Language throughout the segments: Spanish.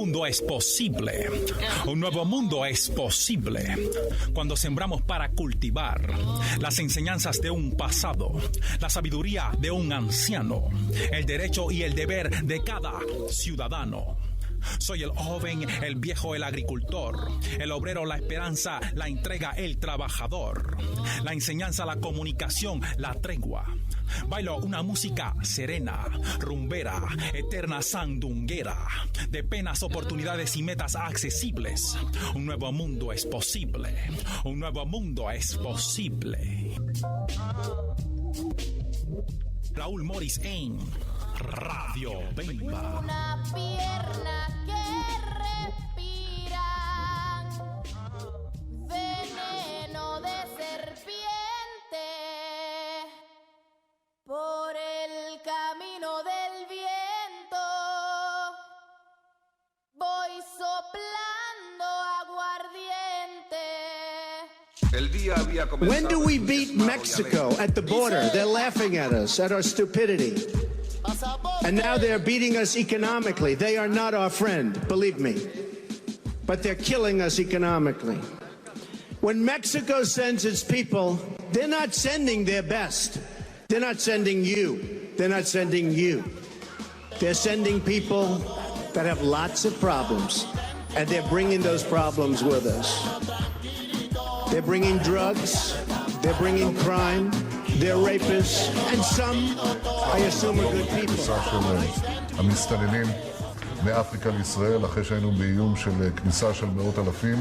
mundo es posible. Un nuevo mundo es posible. Cuando sembramos para cultivar las enseñanzas de un pasado, la sabiduría de un anciano, el derecho y el deber de cada ciudadano. Soy el joven, el viejo, el agricultor, el obrero, la esperanza, la entrega, el trabajador, la enseñanza, la comunicación, la tregua. Bailo una música serena, rumbera, eterna sandunguera, de penas, oportunidades y metas accesibles. Un nuevo mundo es posible. Un nuevo mundo es posible. Raúl Morris en Radio Bemba. Una pierna que respira veneno de serpiente por el camino del viento. Voy soplando aguardiente. El día había comenzado. When do we beat Mexico at the border? They're laughing at us, at our stupidity. And now they're beating us economically. They are not our friend, believe me. But they're killing us economically. When Mexico sends its people, they're not sending their best. They're not sending you. They're not sending you. They're sending people that have lots of problems. And they're bringing those problems with us. They're bringing drugs. They're bringing crime. They're rapists, and some, I assume, are good people. הכניסה של המסתננים מאפריקה לישראל, אחרי שהיינו באיום של כניסה של מאות אלפים.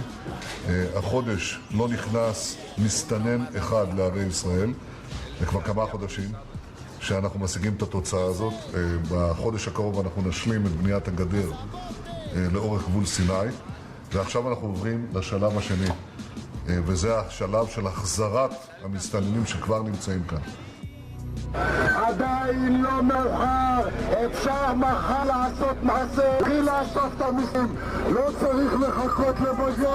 החודש לא נכנס מסתנן אחד לערי ישראל, זה כבר כמה חודשים שאנחנו משיגים את התוצאה הזאת. בחודש הקרוב אנחנו נשלים את בניית הגדר לאורך גבול סיני, ועכשיו אנחנו עוברים לשלב השני. וזה השלב של החזרת המסתננים שכבר נמצאים כאן. עדיין לא מאוחר, אפשר מחר לעשות מעשה, תתחיל לאסוף את המיסים, לא צריך לחכות לבג"ץ,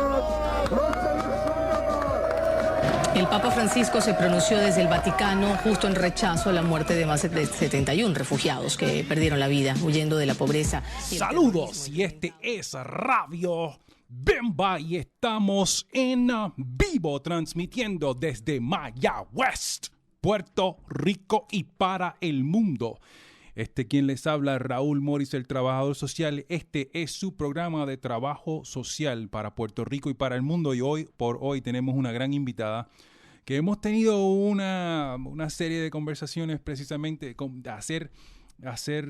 לא צריך שום דבר. El Papa Francisco se pronunció desde el Vaticano justo en rechazo a la muerte de más de 71 refugiados que perdieron la vida huyendo de la pobreza. Saludos, y este es Radio Bemba y estamos en vivo transmitiendo desde Mayagüez, Puerto Rico y para el mundo. Quien les habla, Raúl Morris, el trabajador social. Este es su programa de trabajo social para Puerto Rico y para el mundo. Y hoy tenemos una gran invitada que hemos tenido una serie de conversaciones precisamente de hacer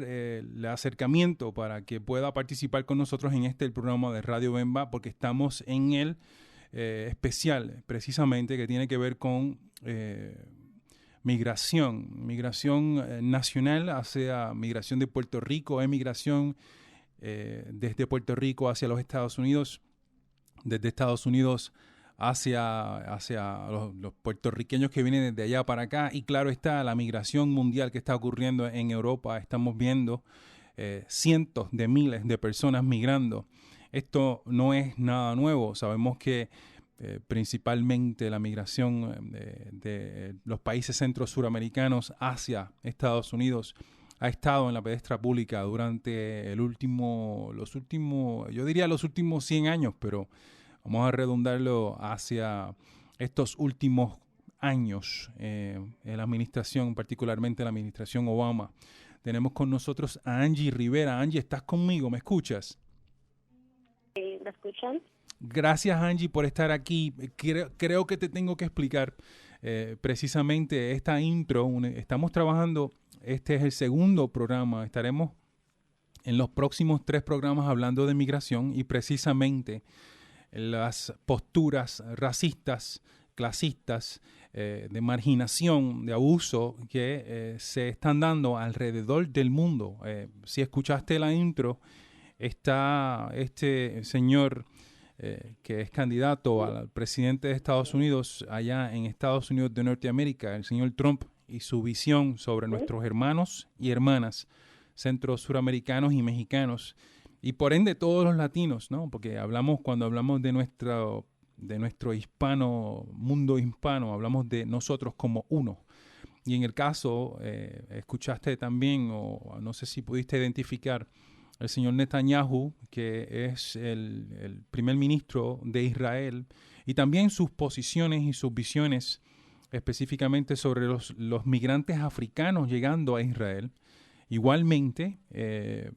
el acercamiento para que pueda participar con nosotros en el programa de Radio Bemba, porque estamos en el especial precisamente que tiene que ver con migración nacional hacia migración de Puerto Rico, emigración desde Puerto Rico hacia los Estados Unidos, desde Estados Unidos hacia los puertorriqueños que vienen desde allá para acá, y claro está la migración mundial que está ocurriendo en Europa. Estamos viendo cientos de miles de personas migrando. Esto no es nada nuevo. Sabemos que principalmente la migración de los países centro-suramericanos hacia Estados Unidos ha estado en la palestra pública durante los últimos 100 años, pero vamos a redundarlo hacia estos últimos años en la administración, particularmente la administración Obama. Tenemos con nosotros a Angie Rivera. Angie, ¿estás conmigo? ¿Me escuchas? ¿Me escuchan? Gracias, Angie, por estar aquí. Creo que te tengo que explicar precisamente esta intro. Estamos trabajando, este es el segundo programa. Estaremos en los próximos 3 programas hablando de migración y precisamente las posturas racistas, clasistas, de marginación, de abuso que se están dando alrededor del mundo. Si escuchaste la intro, está este señor que es candidato al presidente de Estados Unidos allá en Estados Unidos de Norteamérica, el señor Trump, y su visión sobre nuestros hermanos y hermanas centro-suramericanos y mexicanos, y por ende todos los latinos, ¿no? Porque cuando hablamos de nuestro mundo hispano, hablamos de nosotros como uno. Y en el caso, escuchaste también, o no sé si pudiste identificar el señor Netanyahu, que es el primer ministro de Israel, y también sus posiciones y sus visiones específicamente sobre los migrantes africanos llegando a Israel. Igualmente,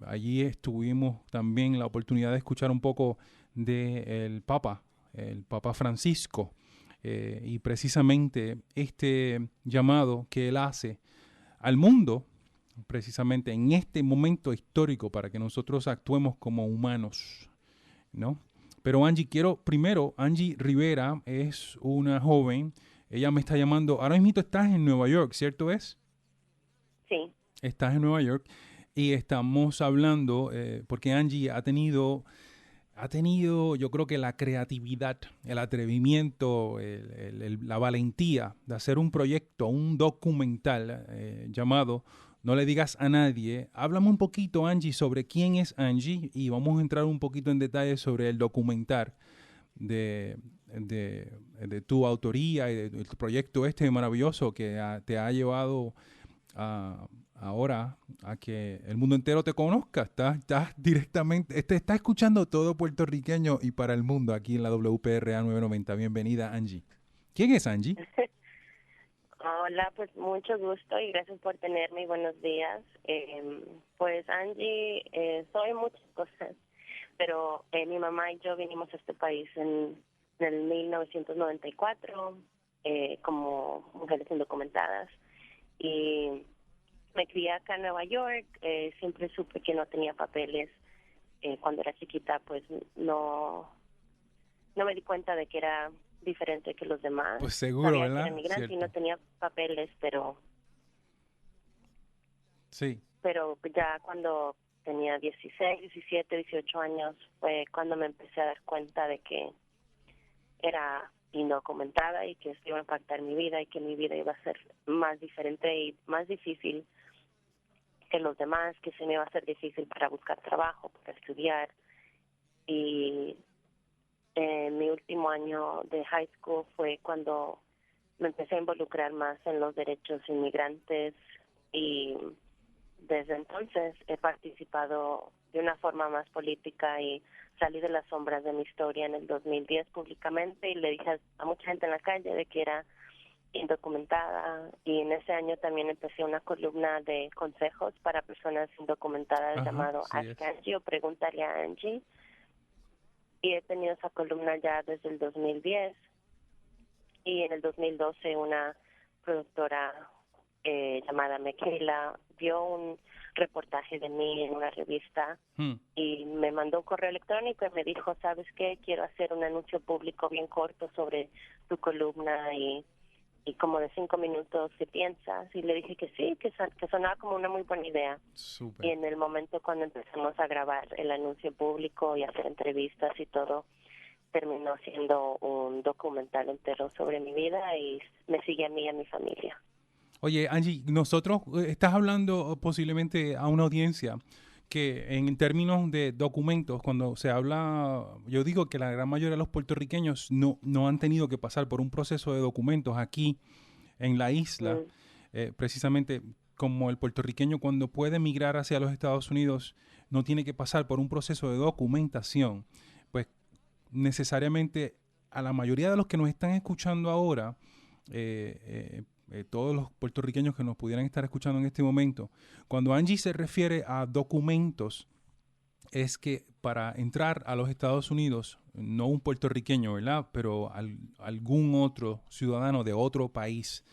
allí tuvimos también la oportunidad de escuchar un poco del Papa, el Papa Francisco, y precisamente este llamado que él hace al mundo, precisamente en este momento histórico para que nosotros actuemos como humanos, ¿no? Pero Angie Rivera es una joven, ella me está llamando, ahora mismo estás en Nueva York, ¿cierto es? Sí. Estás en Nueva York y estamos hablando, porque Angie ha tenido, yo creo que la creatividad, el atrevimiento, la valentía de hacer un proyecto, un documental llamado No le digas a nadie. Háblame un poquito, Angie, sobre quién es Angie y vamos a entrar un poquito en detalle sobre el documental de tu autoría y de tu proyecto maravilloso que te ha llevado ahora a que el mundo entero te conozca. Estás directamente, está escuchando todo puertorriqueño y para el mundo aquí en la WPRA 990. Bienvenida, Angie. ¿Quién es Angie? Hola, pues mucho gusto y gracias por tenerme y buenos días. Pues Angie, soy muchas cosas, pero mi mamá y yo vinimos a este país en el 1994 como mujeres indocumentadas y me crié acá en Nueva York. Siempre supe que no tenía papeles. Cuando era chiquita, pues no me di cuenta de que era diferente que los demás. Pues seguro, sabía ¿verdad? que era migrante y no tenía papeles, pero sí. Pero ya cuando tenía 16, 17, 18 años fue cuando me empecé a dar cuenta de que era indocumentada y que esto iba a impactar mi vida y que mi vida iba a ser más diferente y más difícil que los demás, que se me iba a hacer difícil para buscar trabajo, para estudiar. Y en mi último año de high school fue cuando me empecé a involucrar más en los derechos inmigrantes y desde entonces he participado de una forma más política y salí de las sombras de mi historia en el 2010 públicamente y le dije a mucha gente en la calle de que era indocumentada y en ese año también empecé una columna de consejos para personas indocumentadas llamado Ask Angie o Pregúntale a Angie y he tenido esa columna ya desde el 2010 y en el 2012 una productora llamada Michaela vio un reportaje de mí en una revista y me mandó un correo electrónico y me dijo, ¿sabes qué? Quiero hacer un anuncio público bien corto sobre tu columna y como de 5 minutos, ¿qué piensas? Y le dije que sí, que sonaba como una muy buena idea. Súper. Y en el momento cuando empezamos a grabar el anuncio público y hacer entrevistas y todo, terminó siendo un documental entero sobre mi vida y me sigue a mí y a mi familia. Oye, Angie, estás hablando posiblemente a una audiencia que en términos de documentos, cuando se habla, yo digo que la gran mayoría de los puertorriqueños no han tenido que pasar por un proceso de documentos aquí en la isla, precisamente como el puertorriqueño cuando puede emigrar hacia los Estados Unidos no tiene que pasar por un proceso de documentación, pues necesariamente a la mayoría de los que nos están escuchando ahora, todos los puertorriqueños que nos pudieran estar escuchando en este momento, cuando Angie se refiere a documentos, es que para entrar a los Estados Unidos, no un puertorriqueño, ¿verdad? Pero algún otro ciudadano de otro país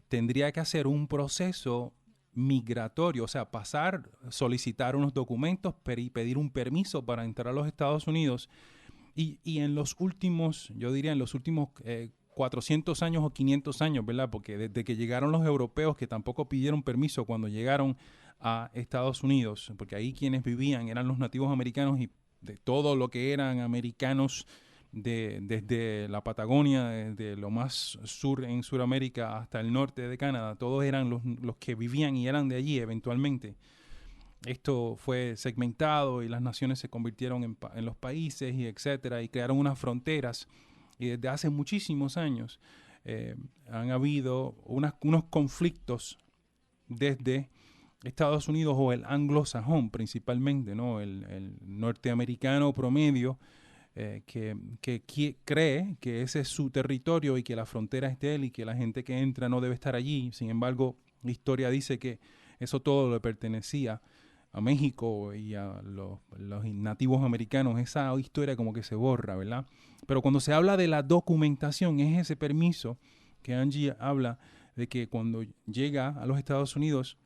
tendría que hacer un proceso migratorio, o sea, solicitar unos documentos, pedir un permiso para entrar a los Estados Unidos y en los últimos, yo diría en los últimos 400 años o 500 años, ¿verdad? Porque desde que llegaron los europeos, que tampoco pidieron permiso cuando llegaron a Estados Unidos, porque ahí quienes vivían eran los nativos americanos y de todo lo que eran americanos desde la Patagonia, desde lo más sur en Sudamérica hasta el norte de Canadá, todos eran los que vivían y eran de allí eventualmente. Esto fue segmentado y las naciones se convirtieron en los países y etcétera, y crearon unas fronteras. Y desde hace muchísimos años han habido unos conflictos desde Estados Unidos o el anglosajón principalmente, ¿no? El norteamericano promedio que cree que ese es su territorio y que la frontera es de él y que la gente que entra no debe estar allí. Sin embargo, la historia dice que eso todo le pertenecía a México y a los nativos americanos. Esa historia como que se borra, ¿verdad? Pero cuando se habla de la documentación, es ese permiso que Angie habla de que cuando llega a los Estados Unidos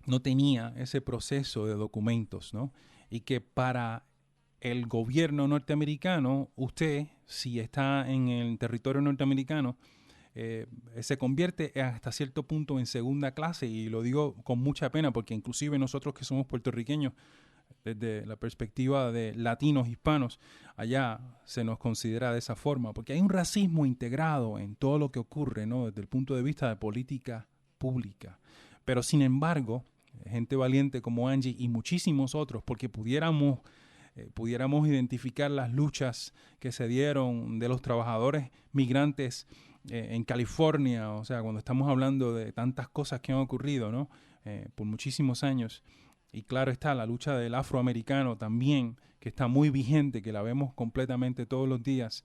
no tenía ese proceso de documentos, ¿no? Y que para el gobierno norteamericano, usted, si está en el territorio norteamericano, se convierte hasta cierto punto en segunda clase, y lo digo con mucha pena porque inclusive nosotros que somos puertorriqueños, desde la perspectiva de latinos, hispanos, allá se nos considera de esa forma, porque hay un racismo integrado en todo lo que ocurre, ¿no? Desde el punto de vista de política pública. Pero sin embargo, gente valiente como Angie y muchísimos otros, porque pudiéramos identificar las luchas que se dieron de los trabajadores migrantes en California, o sea, cuando estamos hablando de tantas cosas que han ocurrido, ¿no? Por muchísimos años. Y claro está, la lucha del afroamericano también, que está muy vigente, que la vemos completamente todos los días.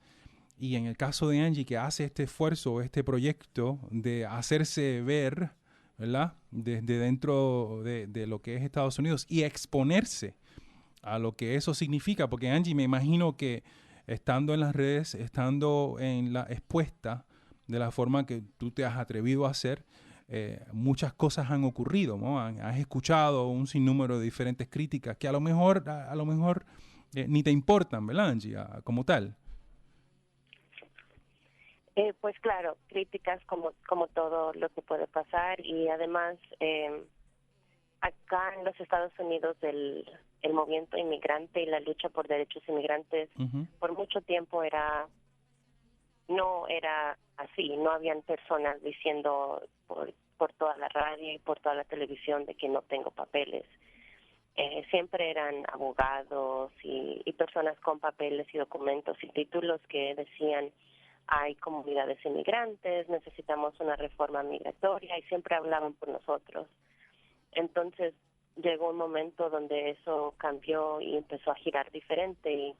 Y en el caso de Angie, que hace este esfuerzo, este proyecto de hacerse ver, ¿verdad? Desde dentro de lo que es Estados Unidos y exponerse a lo que eso significa, porque Angie, me imagino que estando en las redes, estando en la expuesta de la forma que tú te has atrevido a hacer, muchas cosas han ocurrido, ¿no? Has escuchado un sinnúmero de diferentes críticas que a lo mejor ni te importan, ¿verdad, Angie? Como tal. Pues claro, críticas como todo lo que puede pasar, y además acá en los Estados Unidos el movimiento inmigrante y la lucha por derechos inmigrantes por mucho tiempo no era así, no habían personas diciendo por toda la radio y por toda la televisión de que no tengo papeles. Siempre eran abogados y personas con papeles y documentos y títulos que decían: hay comunidades inmigrantes, necesitamos una reforma migratoria, y siempre hablaban por nosotros. Entonces llegó un momento donde eso cambió y empezó a girar diferente, y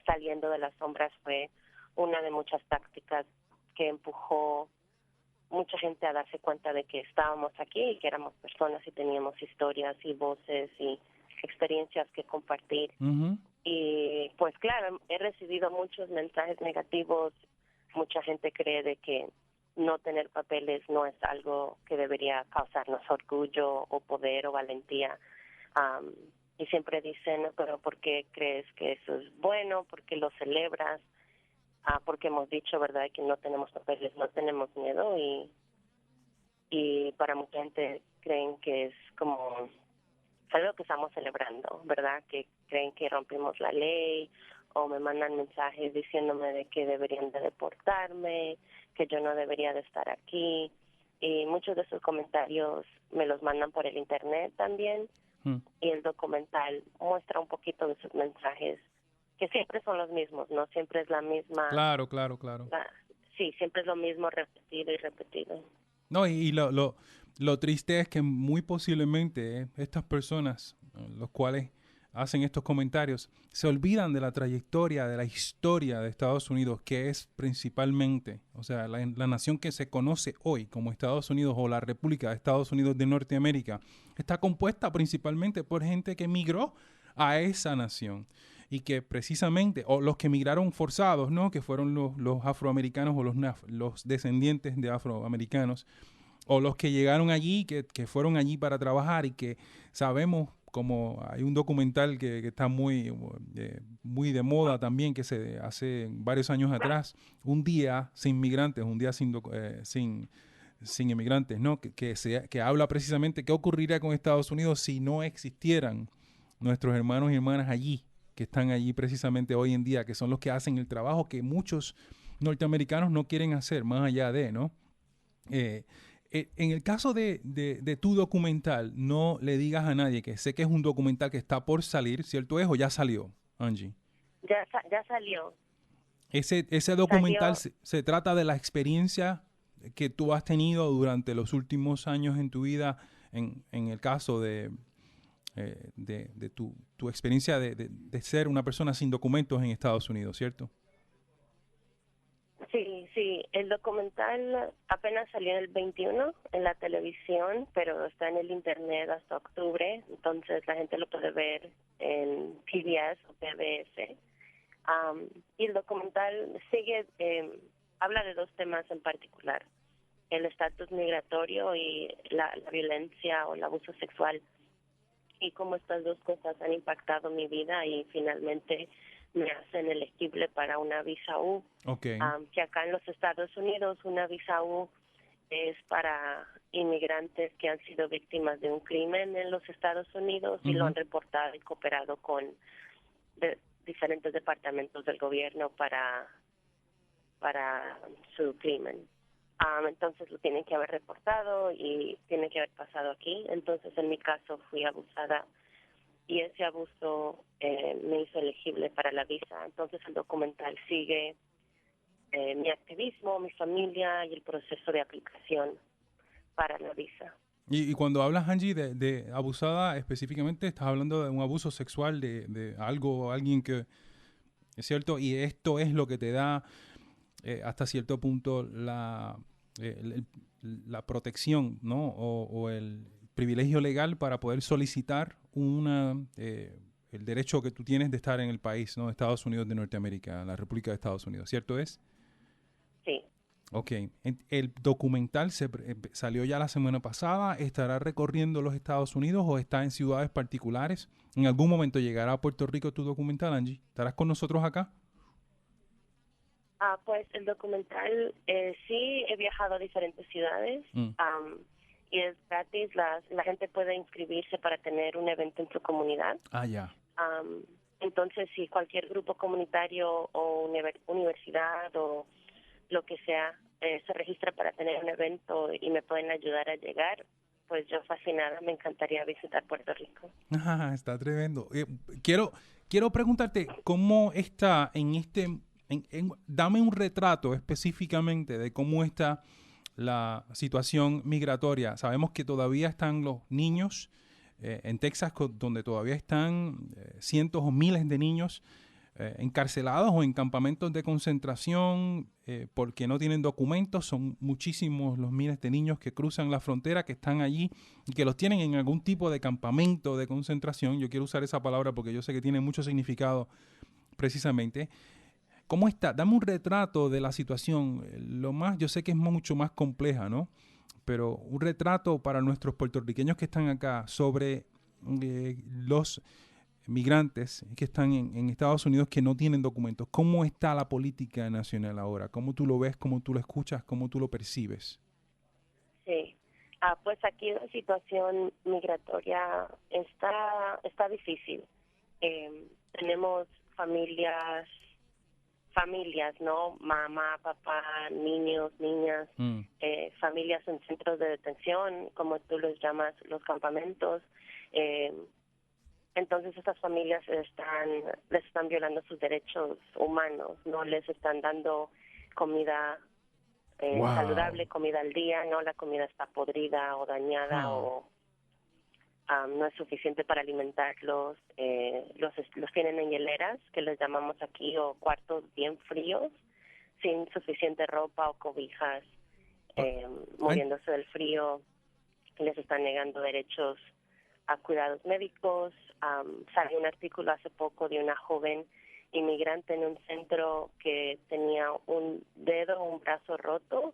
saliendo de las sombras fue una de muchas tácticas que empujó mucha gente a darse cuenta de que estábamos aquí y que éramos personas y teníamos historias y voces y experiencias que compartir. Y pues claro, he recibido muchos mensajes negativos. Mucha gente cree de que no tener papeles no es algo que debería causarnos orgullo o poder o valentía. Y siempre dicen: pero ¿por qué crees que eso es bueno? ¿Por qué lo celebras? Porque hemos dicho, ¿verdad?, que no tenemos papeles, no tenemos miedo, y para mucha gente creen que es como algo que estamos celebrando, ¿verdad?, que creen que rompimos la ley, o me mandan mensajes diciéndome de que deberían de deportarme, que yo no debería de estar aquí, y muchos de esos comentarios me los mandan por el internet también, y el documental muestra un poquito de esos mensajes, que siempre son los mismos, ¿no? Siempre es la misma... Claro. Sí, siempre es lo mismo, repetido y repetido. No, y lo triste es que muy posiblemente estas personas, los cuales hacen estos comentarios, se olvidan de la trayectoria, de la historia de Estados Unidos, que es principalmente, o sea, la nación que se conoce hoy como Estados Unidos, o la República de Estados Unidos de Norteamérica, está compuesta principalmente por gente que migró a esa nación, y que precisamente, o los que migraron forzados, ¿no?, que fueron los afroamericanos o los descendientes de afroamericanos, o los que llegaron allí, que fueron allí para trabajar, y que sabemos, como hay un documental que está muy de moda también, que se hace varios años atrás, Un día sin migrantes, un día sin inmigrantes, ¿no?, que habla precisamente qué ocurriría con Estados Unidos si no existieran nuestros hermanos y hermanas allí, que están allí precisamente hoy en día, que son los que hacen el trabajo que muchos norteamericanos no quieren hacer, más allá de, ¿no? En el caso de tu documental, no le digas a nadie, que sé que es un documental que está por salir, ¿cierto es? ¿O ya salió, Angie? Ya salió. Ese documental se trata de la experiencia que tú has tenido durante los últimos años en tu vida en el caso de tu experiencia de ser una persona sin documentos en Estados Unidos, ¿cierto? Sí, el documental apenas salió el 21 en la televisión, pero está en el internet hasta octubre, entonces la gente lo puede ver en PBS o PBS. Y el documental habla de dos temas en particular: el estatus migratorio y la violencia o el abuso sexual, y cómo estas dos cosas han impactado mi vida y finalmente me hacen elegible para una visa U. Okay. Que acá en los Estados Unidos una visa U es para inmigrantes que han sido víctimas de un crimen en los Estados Unidos y lo han reportado y cooperado con diferentes departamentos del gobierno para su crimen. Entonces lo tienen que haber reportado y tiene que haber pasado aquí. Entonces en mi caso fui abusada y ese abuso me hizo elegible para la visa. Entonces el documental sigue mi activismo, mi familia y el proceso de aplicación para la visa. Y cuando hablas, Angie, de abusada específicamente, estás hablando de un abuso sexual, de alguien que, es cierto, y esto es lo que te da hasta cierto punto la protección, ¿no? O el privilegio legal para poder solicitar el derecho que tú tienes de estar en el país, ¿no? Estados Unidos de Norteamérica, la República de Estados Unidos, ¿cierto es? Sí. Ok. ¿El documental salió ya la semana pasada? ¿Estará recorriendo los Estados Unidos o está en ciudades particulares? ¿En algún momento llegará a Puerto Rico tu documental, Angie? ¿Estarás con nosotros acá? Pues el documental, sí, he viajado a diferentes ciudades y es gratis. La gente puede inscribirse para tener un evento en su comunidad. Ya. Entonces, si cualquier grupo comunitario o universidad o lo que sea se registra para tener un evento y me pueden ayudar a llegar, pues yo fascinada, me encantaría visitar Puerto Rico. Está tremendo. Quiero preguntarte, ¿cómo está dame un retrato específicamente de cómo está la situación migratoria? Sabemos que todavía están los niños en Texas, donde todavía están cientos o miles de niños encarcelados o en campamentos de concentración porque no tienen documentos. Son muchísimos los miles de niños que cruzan la frontera, que están allí y que los tienen en algún tipo de campamento de concentración. Yo quiero usar esa palabra porque yo sé que tiene mucho significado precisamente. ¿Cómo está? Dame un retrato de la situación. Yo sé que es mucho más compleja, ¿no? Pero un retrato para nuestros puertorriqueños que están acá sobre los migrantes que están en Estados Unidos que no tienen documentos. ¿Cómo está la política nacional ahora? ¿Cómo tú lo ves? ¿Cómo tú lo escuchas? ¿Cómo tú lo percibes? Sí. Pues aquí la situación migratoria está difícil. Tenemos familias, ¿no? Mamá, papá, niños, niñas, familias en centros de detención, como tú los llamas, los campamentos. Entonces estas familias les están violando sus derechos humanos, no les están dando comida saludable, comida al día, no, la comida está podrida o dañada o no es suficiente para alimentarlos. Los tienen en hieleras, que les llamamos aquí, o cuartos bien fríos, sin suficiente ropa o cobijas, muriéndose del frío. Les están negando derechos a cuidados médicos. Salió un artículo hace poco de una joven inmigrante en un centro que tenía un brazo roto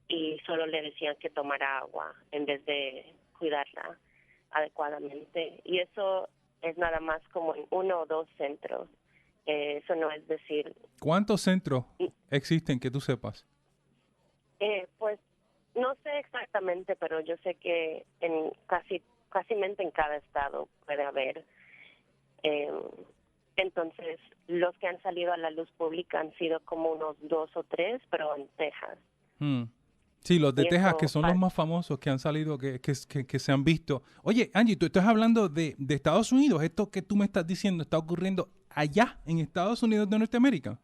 y solo le decían que tomara agua en vez de cuidarla adecuadamente. Y eso es nada más como en 1 o 2 centros. Eso no es decir... ¿Cuántos centros existen que tú sepas? Pues no sé exactamente, pero yo sé que en casi en cada estado puede haber. Entonces, los que han salido a la luz pública han sido como unos 2 o 3, pero en Texas. Sí, los de Texas, que son los más famosos, que han salido, que se han visto. Oye, Angie, tú estás hablando de Estados Unidos. ¿Esto que tú me estás diciendo está ocurriendo allá, en Estados Unidos de Norteamérica?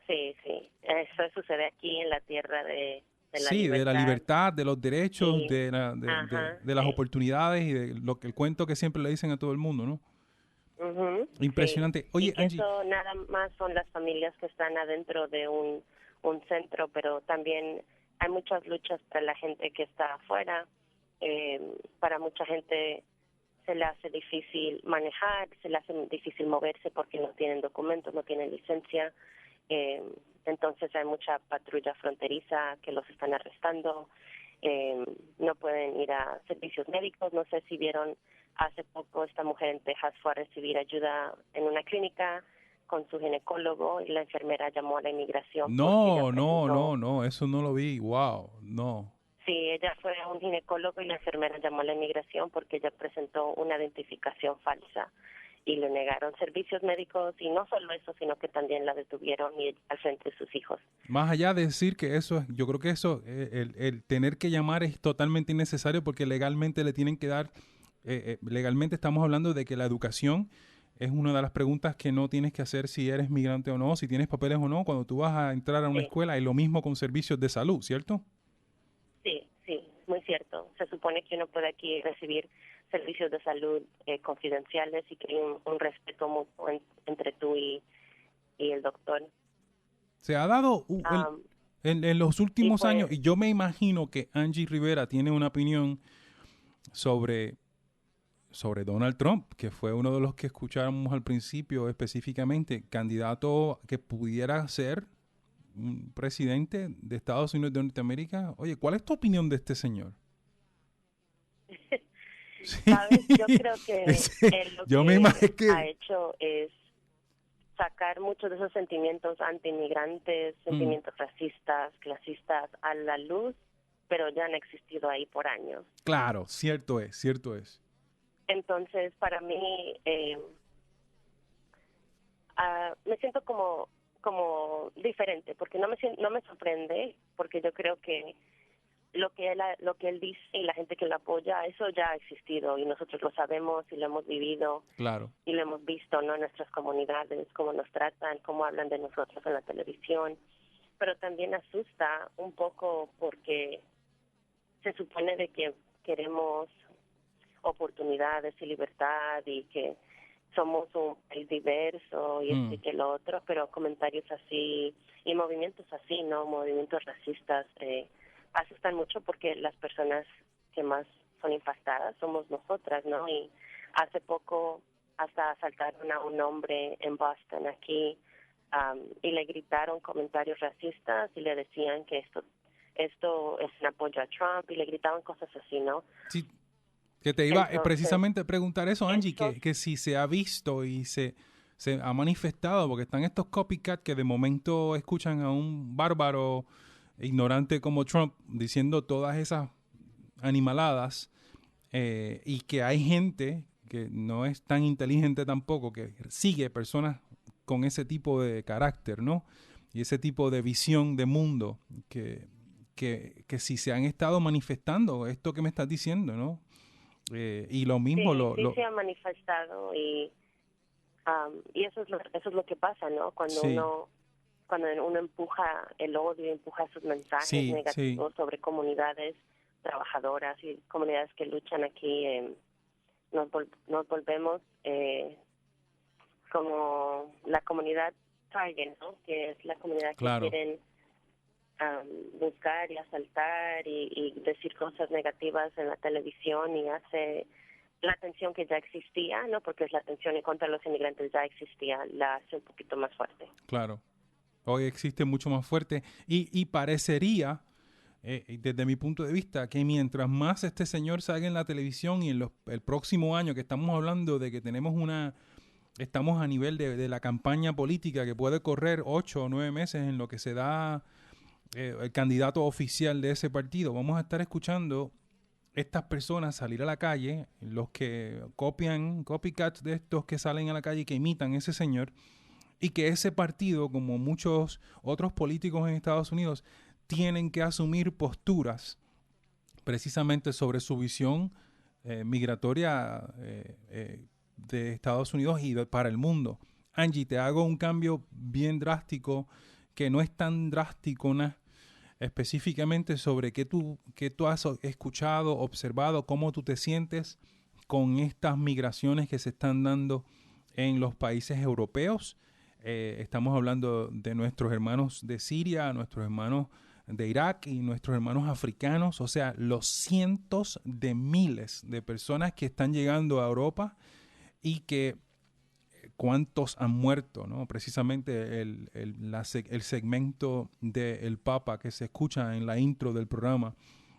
Sí. Eso sucede aquí en la tierra de de la Sí, de la libertad, de los derechos, Sí. de las Sí. oportunidades y de el cuento que siempre le dicen a todo el mundo, ¿no? Ujú, Impresionante. sí. Oye, Y que Angie. eso nada más son las familias que están adentro de un centro, pero también hay muchas luchas para la gente que está afuera. Para mucha gente se le hace difícil manejar, se le hace difícil moverse porque no tienen documentos, no tienen licencia. Entonces hay mucha patrulla fronteriza que los están arrestando. No pueden ir a servicios médicos. No sé si vieron, hace poco esta mujer en Texas fue a recibir ayuda en una clínica con su ginecólogo y la enfermera llamó a la inmigración. No, eso no lo vi. Wow, no. Sí, ella fue a un ginecólogo y la enfermera llamó a la inmigración porque ella presentó una identificación falsa y le negaron servicios médicos, y no solo eso, sino que también la detuvieron y al frente de sus hijos. Más allá de decir que eso, yo creo que eso, el tener que llamar es totalmente innecesario porque legalmente le tienen que dar, legalmente estamos hablando de que la educación es una de las preguntas que no tienes que hacer si eres migrante o no, si tienes papeles o no, cuando tú vas a entrar a una Sí. escuela, y lo mismo con servicios de salud, ¿cierto? Sí, muy cierto. Se supone que uno puede aquí recibir servicios de salud confidenciales y que hay un respeto mutuo entre tú y el doctor. Se ha dado en los últimos pues- años, y yo me imagino que Angie Rivera tiene una opinión sobre Donald Trump, que fue uno de los que escuchábamos al principio específicamente, candidato que pudiera ser un presidente de Estados Unidos de Norteamérica. Oye, ¿cuál es tu opinión de este señor? ¿Sabes? Yo creo que él lo Yo que me imagino ha hecho es sacar muchos de esos sentimientos anti-inmigrantes, sentimientos racistas, clasistas a la luz, pero ya han existido ahí por años. Claro, cierto es. Entonces, para mí, me siento como diferente, porque no me sorprende, porque yo creo que lo que él dice y la gente que lo apoya, eso ya ha existido y nosotros lo sabemos y lo hemos vivido. Claro. Y lo hemos visto, ¿no? En nuestras comunidades, cómo nos tratan, cómo hablan de nosotros en la televisión. Pero también asusta un poco porque se supone de que queremos oportunidades y libertad y que somos un país diverso y esto y que lo otro, pero comentarios así y movimientos así, ¿no? Movimientos racistas asustan mucho porque las personas que más son impactadas somos nosotras, ¿no? Y hace poco hasta asaltaron a un hombre en Boston aquí y le gritaron comentarios racistas y le decían que esto es un apoyo a Trump y le gritaban cosas así, ¿no? Sí, que te iba Entonces, precisamente a preguntar eso, Angie, que si se ha visto y se ha manifestado, porque están estos copycat que de momento escuchan a un bárbaro ignorante como Trump diciendo todas esas animaladas, y que hay gente que no es tan inteligente tampoco, que sigue personas con ese tipo de carácter, ¿no? Y ese tipo de visión de mundo que si se han estado manifestando esto que me estás diciendo, ¿no? Y lo mismo sí, se ha manifestado y eso es lo que pasa, ¿no? Cuando uno empuja el odio, empuja esos mensajes negativos sobre comunidades trabajadoras y comunidades que luchan aquí, nos volvemos como la comunidad target, ¿no? Que es la comunidad que quieren buscar y asaltar y decir cosas negativas en la televisión, y hace la atención que ya existía, ¿no? Porque la atención en contra de los inmigrantes ya existía, la hace un poquito más fuerte. Claro. Hoy existe mucho más fuerte y parecería, desde mi punto de vista, que mientras más este señor salga en la televisión y en el próximo año, que estamos hablando de que estamos a nivel de la campaña política que puede correr 8 o 9 meses en lo que se da el candidato oficial de ese partido, vamos a estar escuchando estas personas salir a la calle, los que copycats de estos que salen a la calle y que imitan a ese señor, y que ese partido, como muchos otros políticos en Estados Unidos, tienen que asumir posturas precisamente sobre su visión migratoria de Estados Unidos y para el mundo. Angie, te hago un cambio bien drástico, que no es tan drástico, específicamente sobre qué tú has escuchado, observado, cómo tú te sientes con estas migraciones que se están dando en los países europeos. Estamos hablando de nuestros hermanos de Siria, nuestros hermanos de Irak y nuestros hermanos africanos, o sea, los cientos de miles de personas que están llegando a Europa y que cuántos han muerto, ¿no? Precisamente el segmento del Papa que se escucha en la intro del programa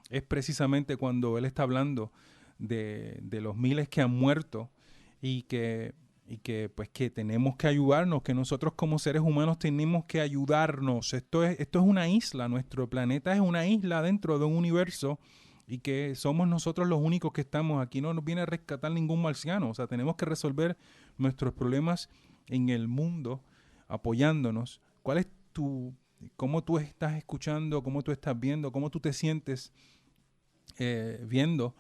es precisamente cuando él está hablando de los miles que han muerto y que pues que tenemos que ayudarnos, que nosotros como seres humanos tenemos que ayudarnos. Esto es una isla, nuestro planeta es una isla dentro de un universo y que somos nosotros los únicos que estamos aquí. No nos viene a rescatar ningún marciano. O sea, tenemos que resolver nuestros problemas en el mundo apoyándonos. ¿Cómo tú estás escuchando, cómo tú estás viendo, cómo tú te sientes viendo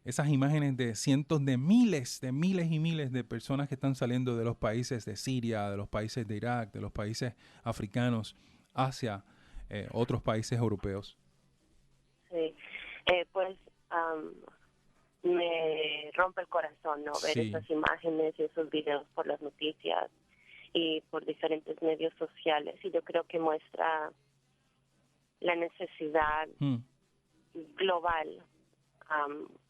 esas imágenes de cientos de miles y miles de personas que están saliendo de los países de Siria, de los países de Irak, de los países africanos hacia otros países europeos? Sí, pues me rompe el corazón, ¿no? Ver esas imágenes y esos videos por las noticias y por diferentes medios sociales. Y yo creo que muestra la necesidad global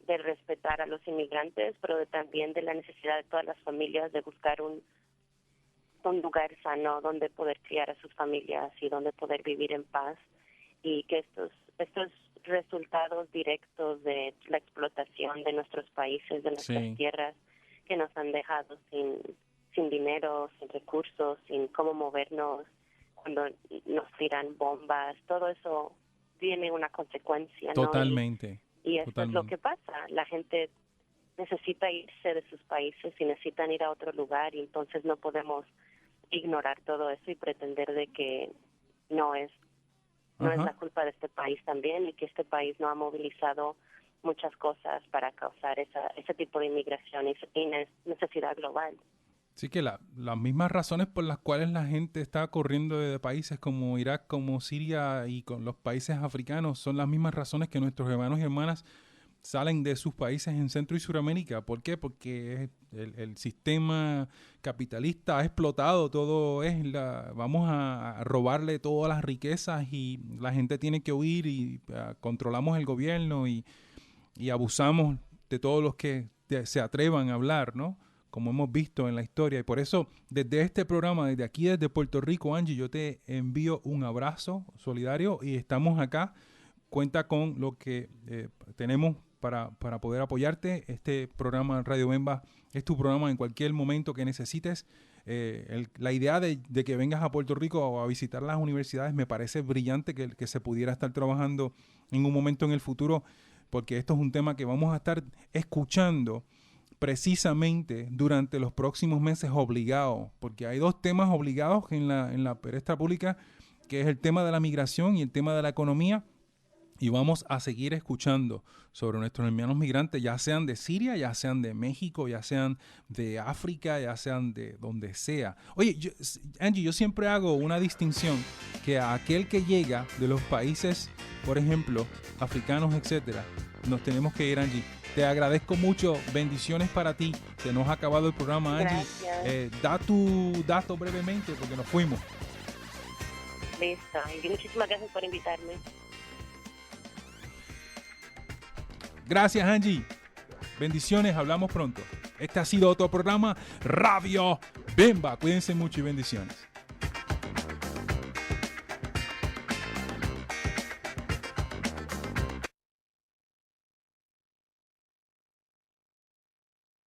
de respetar a los inmigrantes, pero también de la necesidad de todas las familias de buscar un lugar sano donde poder criar a sus familias y donde poder vivir en paz, y que estos resultados directos de la explotación de nuestros países, de nuestras tierras, que nos han dejado sin dinero, sin recursos, sin cómo movernos, cuando nos tiran bombas, todo eso tiene una consecuencia, ¿no? Totalmente. Y esto es lo que pasa. La gente necesita irse de sus países y necesitan ir a otro lugar, y entonces no podemos ignorar todo eso y pretender de que no es la culpa de este país también, y que este país no ha movilizado muchas cosas para causar ese tipo de inmigración y necesidad global. Sí, que las mismas razones por las cuales la gente está corriendo de países como Irak, como Siria y con los países africanos son las mismas razones que nuestros hermanos y hermanas salen de sus países en Centro y Suramérica. ¿Por qué? Porque el sistema capitalista ha explotado todo, vamos a robarle todas las riquezas y la gente tiene que huir y controlamos el gobierno y abusamos de todos los que se atrevan a hablar, ¿no? Como hemos visto en la historia. Y por eso, desde este programa, desde aquí, desde Puerto Rico, Angie, yo te envío un abrazo solidario y estamos acá. Cuenta con lo que tenemos para poder apoyarte. Este programa Radio Bemba es tu programa en cualquier momento que necesites. La idea de que vengas a Puerto Rico a visitar las universidades me parece brillante, que se pudiera estar trabajando en un momento en el futuro, porque esto es un tema que vamos a estar escuchando precisamente durante los próximos meses obligados, porque hay dos temas obligados en la palestra pública, que es el tema de la migración y el tema de la economía, y vamos a seguir escuchando sobre nuestros hermanos migrantes, ya sean de Siria, ya sean de México, ya sean de África, ya sean de donde sea. Oye, Angie, yo siempre hago una distinción, que a aquel que llega de los países, por ejemplo, africanos, etcétera, nos tenemos que ir, Angie. Te agradezco mucho, bendiciones para ti. Se nos ha acabado el programa, Angie. Da tu dato brevemente porque nos fuimos. Listo, y muchísimas gracias por invitarme. Gracias, Angie. Bendiciones, hablamos pronto. Este ha sido otro programa, Radio Bemba. Cuídense mucho y bendiciones.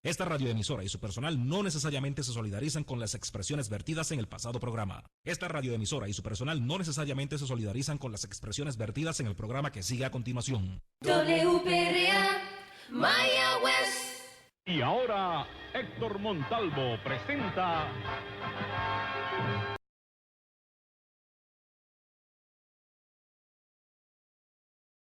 Esta radioemisora y su personal no necesariamente se solidarizan con las expresiones vertidas en el pasado programa. Esta radioemisora y su personal no necesariamente se solidarizan con las expresiones vertidas en el programa que sigue a continuación. WPRA, Mayagüez. Y ahora, Héctor Montalvo presenta